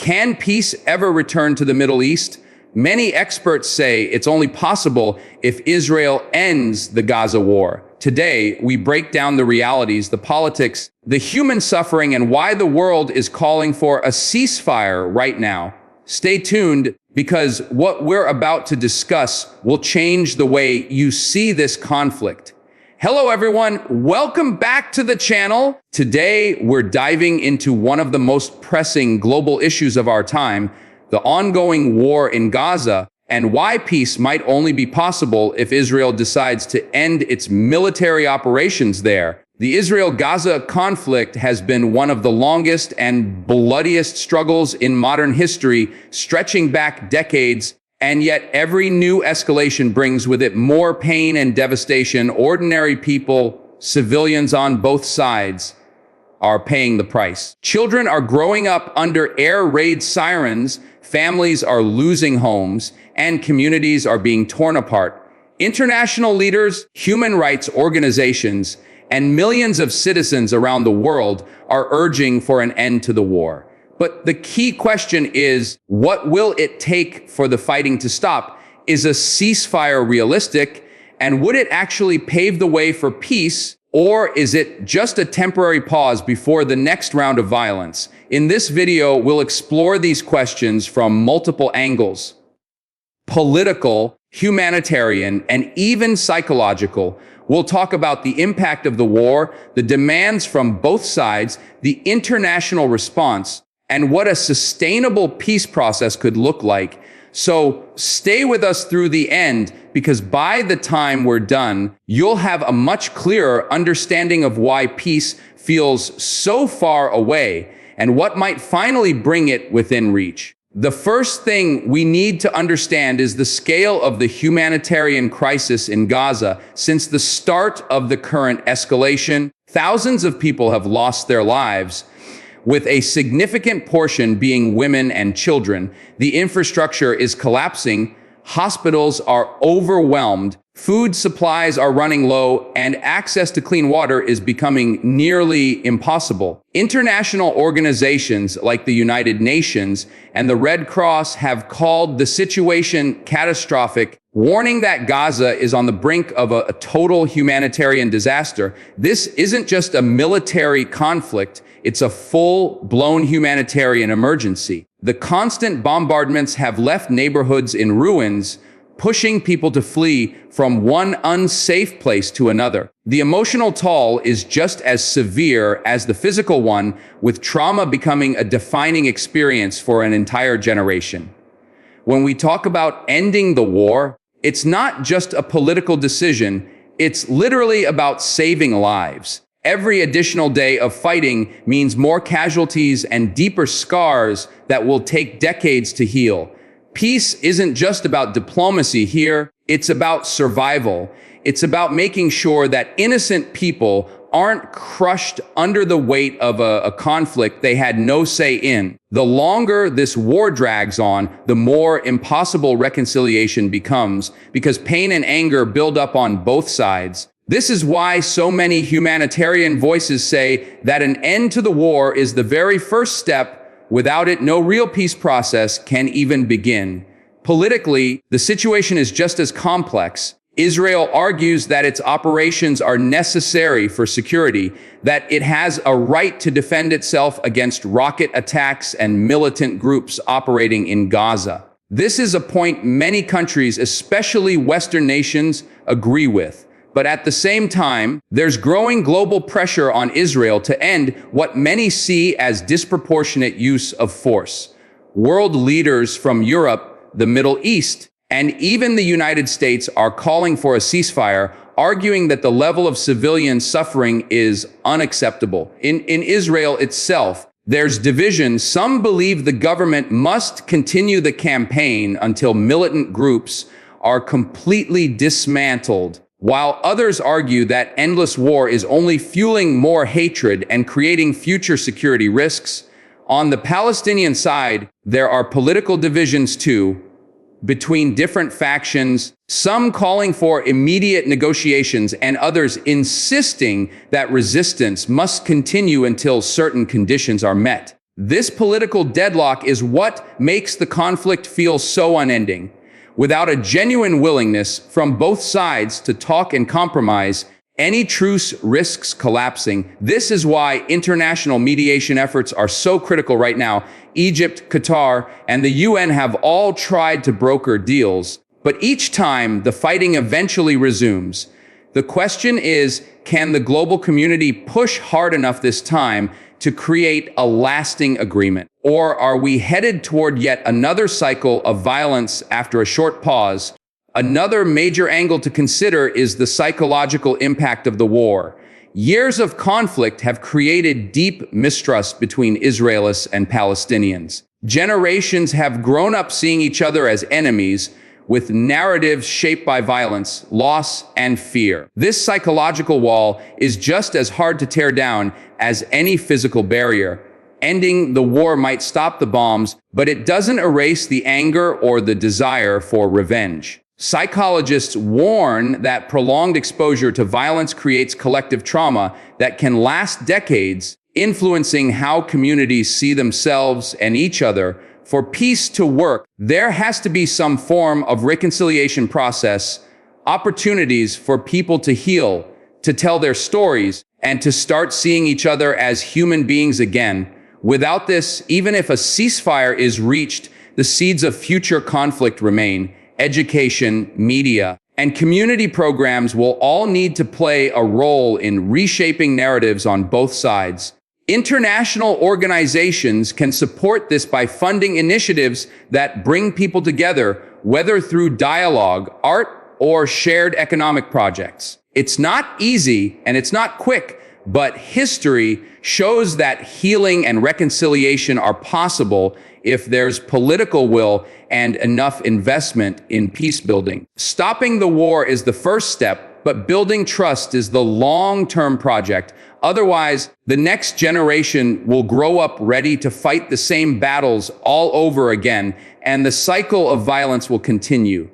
can peace ever return to the Middle East? Many experts say it's only possible if Israel ends the Gaza war. Today, we break down the realities, the politics, the human suffering, and why the world is calling for a ceasefire right now. Stay tuned, because what we're about to discuss will change the way you see this conflict. Hello everyone, welcome back to the channel. Today, we're diving into one of the most pressing global issues of our time, the ongoing war in Gaza, and why peace might only be possible if Israel decides to end its military operations there. The Israel-Gaza conflict has been one of the longest and bloodiest struggles in modern history, stretching back decades, and yet every new escalation brings with it more pain and devastation. Ordinary people, civilians on both sides, are paying the price. Children are growing up under air raid sirens, families are losing homes, and communities are being torn apart. International leaders, human rights organizations, and millions of citizens around the world are urging for an end to the war. But the key question is, what will it take for the fighting to stop? Is a ceasefire realistic? And would it actually pave the way for peace? Or is it just a temporary pause before the next round of violence? In this video, we'll explore these questions from multiple angles: political, humanitarian, and even psychological. We'll talk about the impact of the war, the demands from both sides, the international response, and what a sustainable peace process could look like. So stay with us through the end, because by the time we're done, you'll have a much clearer understanding of why peace feels so far away and what might finally bring it within reach. The first thing we need to understand is the scale of the humanitarian crisis in Gaza. Since the start of the current escalation, thousands of people have lost their lives, with a significant portion being women and children. The infrastructure is collapsing, hospitals are overwhelmed, food supplies are running low, and access to clean water is becoming nearly impossible. International organizations like the United Nations and the Red Cross have called the situation catastrophic, warning that Gaza is on the brink of a total humanitarian disaster. This isn't just a military conflict, it's a full-blown humanitarian emergency. The constant bombardments have left neighborhoods in ruins, pushing people to flee from one unsafe place to another. The emotional toll is just as severe as the physical one, with trauma becoming a defining experience for an entire generation. When we talk about ending the war, it's not just a political decision, it's literally about saving lives. Every additional day of fighting means more casualties and deeper scars that will take decades to heal. Peace isn't just about diplomacy here, it's about survival. It's about making sure that innocent people aren't crushed under the weight of a conflict they had no say in. The longer this war drags on, the more impossible reconciliation becomes, because pain and anger build up on both sides. This is why so many humanitarian voices say that an end to the war is the very first step. Without it, no real peace process can even begin. Politically, the situation is just as complex. Israel argues that its operations are necessary for security, that it has a right to defend itself against rocket attacks and militant groups operating in Gaza. This is a point many countries, especially Western nations, agree with. But at the same time, there's growing global pressure on Israel to end what many see as disproportionate use of force. World leaders from Europe, the Middle East, and even the United States are calling for a ceasefire, arguing that the level of civilian suffering is unacceptable. In Israel itself, there's division. Some believe the government must continue the campaign until militant groups are completely dismantled, while others argue that endless war is only fueling more hatred and creating future security risks. On the Palestinian side, there are political divisions too, between different factions, some calling for immediate negotiations and others insisting that resistance must continue until certain conditions are met. This political deadlock is what makes the conflict feel so unending. Without a genuine willingness from both sides to talk and compromise, any truce risks collapsing. This is why international mediation efforts are so critical right now. Egypt, Qatar, and the UN have all tried to broker deals, but each time the fighting eventually resumes. The question is, can the global community push hard enough this time to create a lasting agreement? Or are we headed toward yet another cycle of violence after a short pause? Another major angle to consider is the psychological impact of the war. Years of conflict have created deep mistrust between Israelis and Palestinians. Generations have grown up seeing each other as enemies, with narratives shaped by violence, loss, and fear. This psychological wall is just as hard to tear down as any physical barrier. Ending the war might stop the bombs, but it doesn't erase the anger or the desire for revenge. Psychologists warn that prolonged exposure to violence creates collective trauma that can last decades, influencing how communities see themselves and each other. For peace to work, there has to be some form of reconciliation process, opportunities for people to heal, to tell their stories, and to start seeing each other as human beings again. Without this, even if a ceasefire is reached, the seeds of future conflict remain. Education, media, and community programs will all need to play a role in reshaping narratives on both sides. International organizations can support this by funding initiatives that bring people together, whether through dialogue, art, or shared economic projects. It's not easy and it's not quick, but history shows that healing and reconciliation are possible if there's political will and enough investment in peace building. Stopping the war is the first step, but building trust is the long-term project. Otherwise, the next generation will grow up ready to fight the same battles all over again, and the cycle of violence will continue.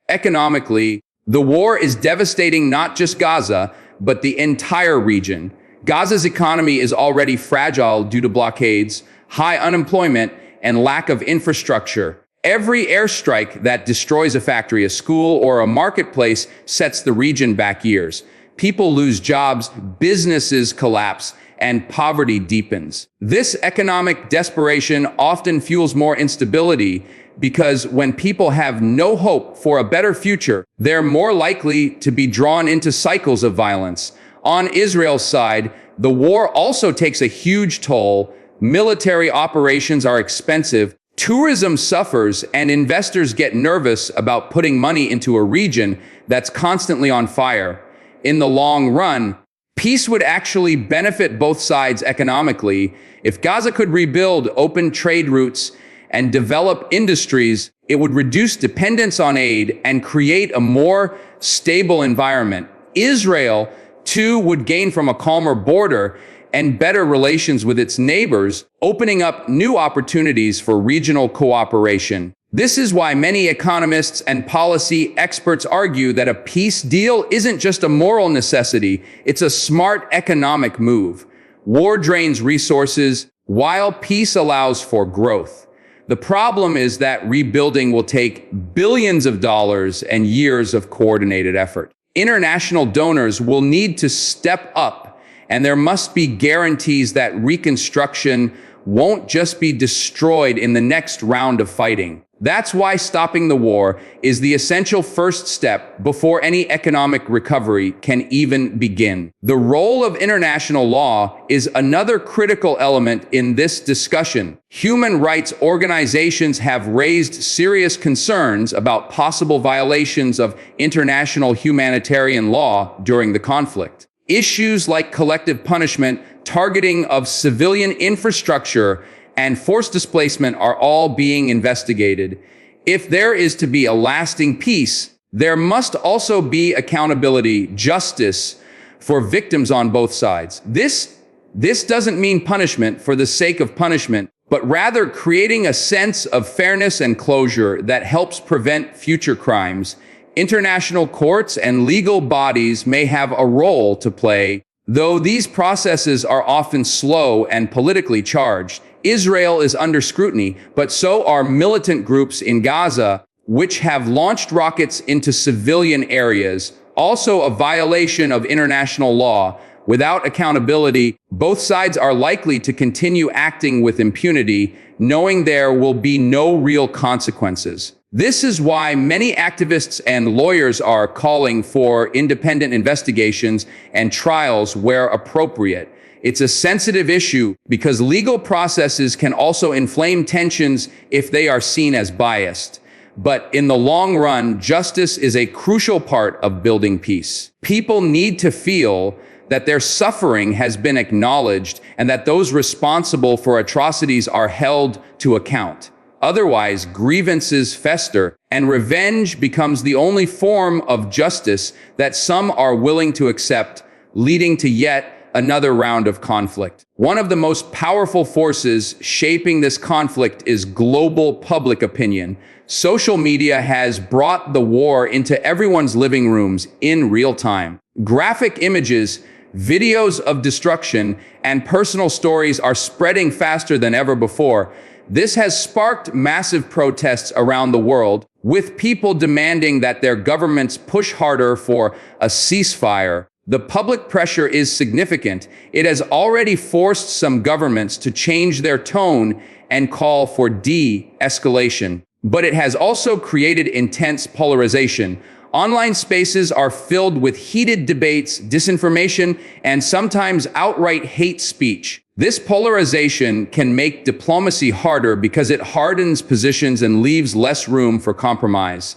Economically, the war is devastating not just Gaza, but the entire region. Gaza's economy is already fragile due to blockades, high unemployment, and lack of infrastructure. Every airstrike that destroys a factory, a school, or a marketplace sets the region back years. People lose jobs, businesses collapse, and poverty deepens. This economic desperation often fuels more instability because when people have no hope for a better future, they're more likely to be drawn into cycles of violence. On Israel's side, the war also takes a huge toll. Military operations are expensive, tourism suffers, and investors get nervous about putting money into a region that's constantly on fire. In the long run, peace would actually benefit both sides economically. If Gaza could rebuild open trade routes and develop industries, it would reduce dependence on aid and create a more stable environment. Israel, too, would gain from a calmer border and better relations with its neighbors, opening up new opportunities for regional cooperation. This is why many economists and policy experts argue that a peace deal isn't just a moral necessity, it's a smart economic move. War drains resources, while peace allows for growth. The problem is that rebuilding will take billions of dollars and years of coordinated effort. International donors will need to step up, and there must be guarantees that reconstruction won't just be destroyed in the next round of fighting. That's why stopping the war is the essential first step before any economic recovery can even begin. The role of international law is another critical element in this discussion. Human rights organizations have raised serious concerns about possible violations of international humanitarian law during the conflict. Issues like collective punishment, targeting of civilian infrastructure, and forced displacement are all being investigated. If there is to be a lasting peace, there must also be accountability, justice for victims on both sides. This doesn't mean punishment for the sake of punishment, but rather creating a sense of fairness and closure that helps prevent future crimes. International courts and legal bodies may have a role to play, though these processes are often slow and politically charged. Israel is under scrutiny, but so are militant groups in Gaza, which have launched rockets into civilian areas, also a violation of international law. Without accountability, both sides are likely to continue acting with impunity, knowing there will be no real consequences. This is why many activists and lawyers are calling for independent investigations and trials where appropriate. It's a sensitive issue because legal processes can also inflame tensions if they are seen as biased. But in the long run, justice is a crucial part of building peace. People need to feel that their suffering has been acknowledged and that those responsible for atrocities are held to account. Otherwise, grievances fester and revenge becomes the only form of justice that some are willing to accept, leading to yet another round of conflict. One of the most powerful forces shaping this conflict is global public opinion. Social media has brought the war into everyone's living rooms in real time. Graphic images, videos of destruction, and personal stories are spreading faster than ever before. This has sparked massive protests around the world, with people demanding that their governments push harder for a ceasefire. The public pressure is significant. It has already forced some governments to change their tone and call for de-escalation. But it has also created intense polarization. Online spaces are filled with heated debates, disinformation, and sometimes outright hate speech. This polarization can make diplomacy harder because it hardens positions and leaves less room for compromise.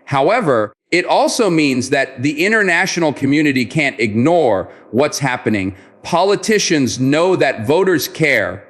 However, it also means that the international community can't ignore what's happening. Politicians know that voters care,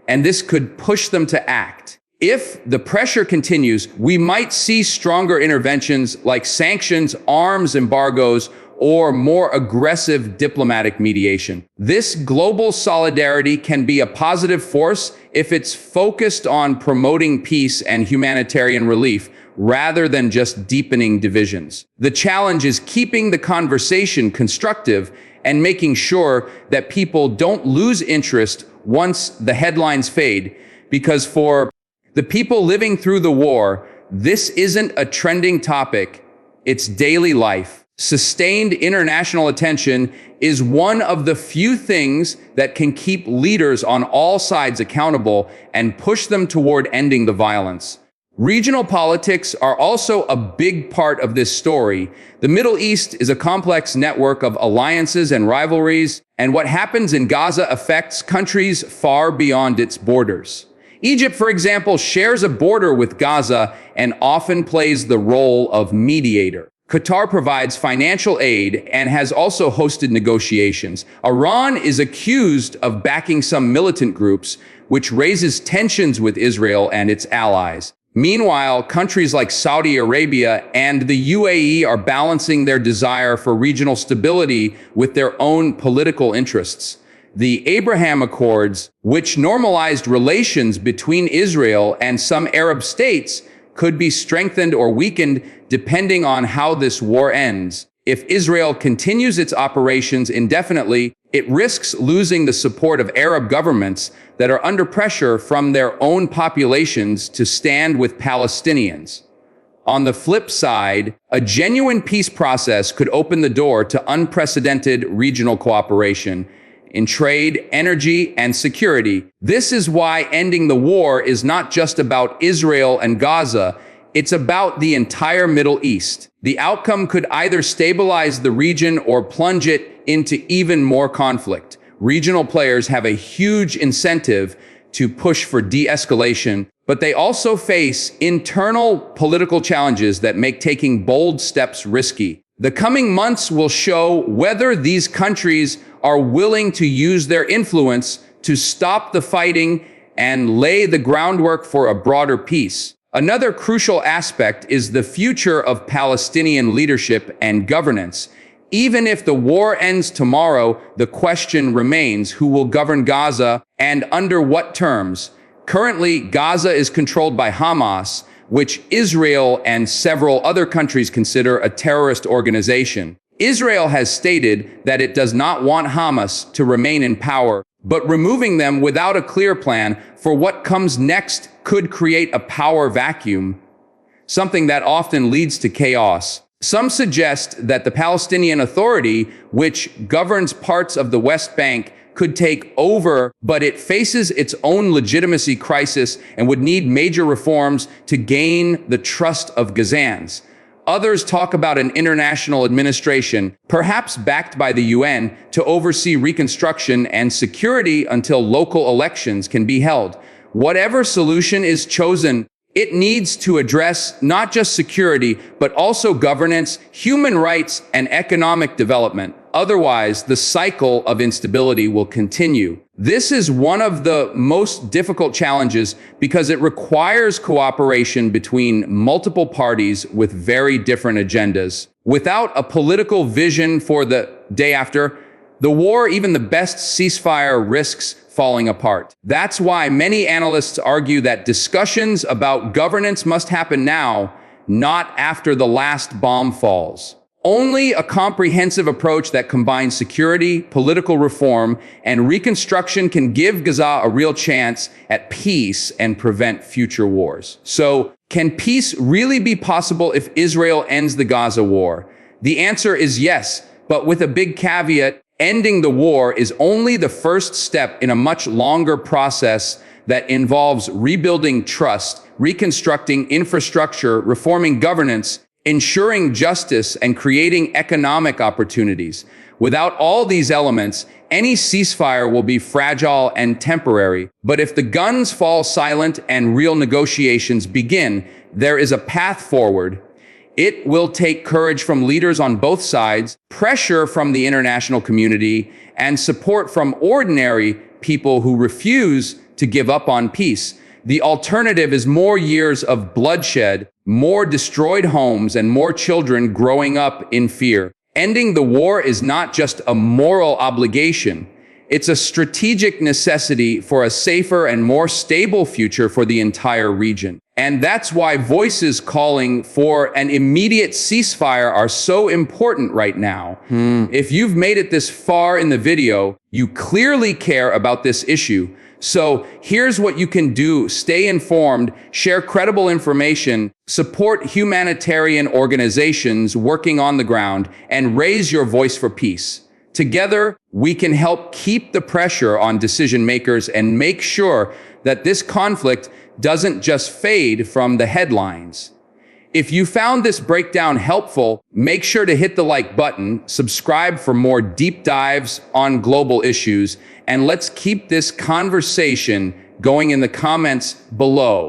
and this could push them to act. If the pressure continues, we might see stronger interventions like sanctions, arms embargoes, or more aggressive diplomatic mediation. This global solidarity can be a positive force if it's focused on promoting peace and humanitarian relief rather than just deepening divisions. The challenge is keeping the conversation constructive and making sure that people don't lose interest once the headlines fade, because for the people living through the war, this isn't a trending topic, it's daily life. Sustained international attention is one of the few things that can keep leaders on all sides accountable and push them toward ending the violence. Regional politics are also a big part of this story. The Middle East is a complex network of alliances and rivalries, and what happens in Gaza affects countries far beyond its borders. Egypt, for example, shares a border with Gaza and often plays the role of mediator. Qatar provides financial aid and has also hosted negotiations. Iran is accused of backing some militant groups, which raises tensions with Israel and its allies. Meanwhile, countries like Saudi Arabia and the UAE are balancing their desire for regional stability with their own political interests. The Abraham Accords, which normalized relations between Israel and some Arab states, could be strengthened or weakened depending on how this war ends. If Israel continues its operations indefinitely, it risks losing the support of Arab governments that are under pressure from their own populations to stand with Palestinians. On the flip side, a genuine peace process could open the door to unprecedented regional cooperation in trade, energy, and security. This is why ending the war is not just about Israel and Gaza, it's about the entire Middle East. The outcome could either stabilize the region or plunge it into even more conflict. Regional players have a huge incentive to push for de-escalation, but they also face internal political challenges that make taking bold steps risky. The coming months will show whether these countries are willing to use their influence to stop the fighting and lay the groundwork for a broader peace. Another crucial aspect is the future of Palestinian leadership and governance. Even if the war ends tomorrow, the question remains who will govern Gaza and under what terms. Currently, Gaza is controlled by Hamas, which Israel and several other countries consider a terrorist organization. Israel has stated that it does not want Hamas to remain in power, But removing them without a clear plan for what comes next could create a power vacuum, something that often leads to chaos. Some suggest that the Palestinian Authority, which governs parts of the West Bank, could take over, but it faces its own legitimacy crisis and would need major reforms to gain the trust of Gazans. Others talk about an international administration, perhaps backed by the UN, to oversee reconstruction and security until local elections can be held. Whatever solution is chosen, it needs to address not just security, but also governance, human rights, and economic development. Otherwise, the cycle of instability will continue. This is one of the most difficult challenges because it requires cooperation between multiple parties with very different agendas. Without a political vision for the day after, the war, even the best ceasefire, risks falling apart. That's why many analysts argue that discussions about governance must happen now, not after the last bomb falls. Only a comprehensive approach that combines security, political reform, and reconstruction can give Gaza a real chance at peace and prevent future wars. So, can peace really be possible if Israel ends the Gaza war? The answer is yes, but with a big caveat. Ending the war is only the first step in a much longer process that involves rebuilding trust, reconstructing infrastructure, reforming governance, ensuring justice, and creating economic opportunities. Without all these elements, any ceasefire will be fragile and temporary. But if the guns fall silent and real negotiations begin, there is a path forward. It will take courage from leaders on both sides, pressure from the international community, and support from ordinary people who refuse to give up on peace. The alternative is more years of bloodshed, more destroyed homes, and more children growing up in fear. Ending the war is not just a moral obligation. It's a strategic necessity for a safer and more stable future for the entire region. And that's why voices calling for an immediate ceasefire are so important right now. If you've made it this far in the video, you clearly care about this issue. So here's what you can do. Stay informed, share credible information, support humanitarian organizations working on the ground, and raise your voice for peace. Together, we can help keep the pressure on decision makers and make sure that this conflict doesn't just fade from the headlines. If you found this breakdown helpful, make sure to hit the like button, subscribe for more deep dives on global issues, and let's keep this conversation going in the comments below.